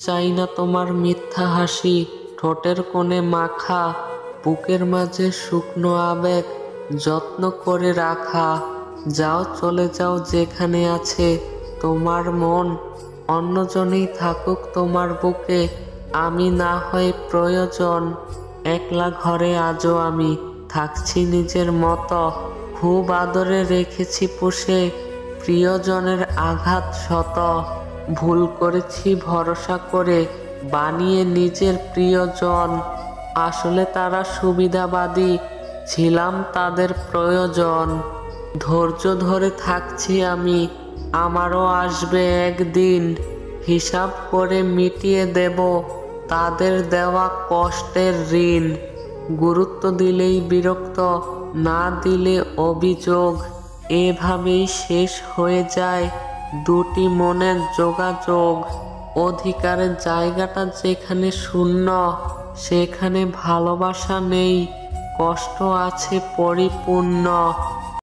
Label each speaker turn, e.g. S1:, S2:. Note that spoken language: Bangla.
S1: চাই না তোমার মিথ্যা হাসি, ঠোঁটের কোণে মাখা, বুকের মাঝে শুকনো আবেগ যত্ন করে রাখা। যাও, চলে যাও যেখানে আছে তোমার মন, অন্যজনেই থাকুক তোমার বুকে, আমি না হয় প্রয়োজন। একলা ঘরে আজও আমি থাকছি নিজের মতো, খুব আদরে রেখেছি পুষে প্রিয়জনের আঘাত শত। ভুল করেছি ভরসা করে বানিয়ে নিজের প্রিয়জন, আসলে তারা সুবিধাবাদী, ছিলাম তাদের প্রয়োজন। ধৈর্য ধরে থাকছি আমি, আমারও আসবে একদিন, হিসাব করে মিটিয়ে দেব তাদের দেওয়া কষ্টের ঋণ। গুরুত্ব দিলেই বিরক্ত, না দিলে অভিযোগ, এভাবেই শেষ হয়ে যায় দুটি মনের যোগাযোগ। অধিকারের জায়গাটা যেখানে শূন্য, সেখানে ভালোবাসা নেই, কষ্ট আছে পরিপূর্ণ।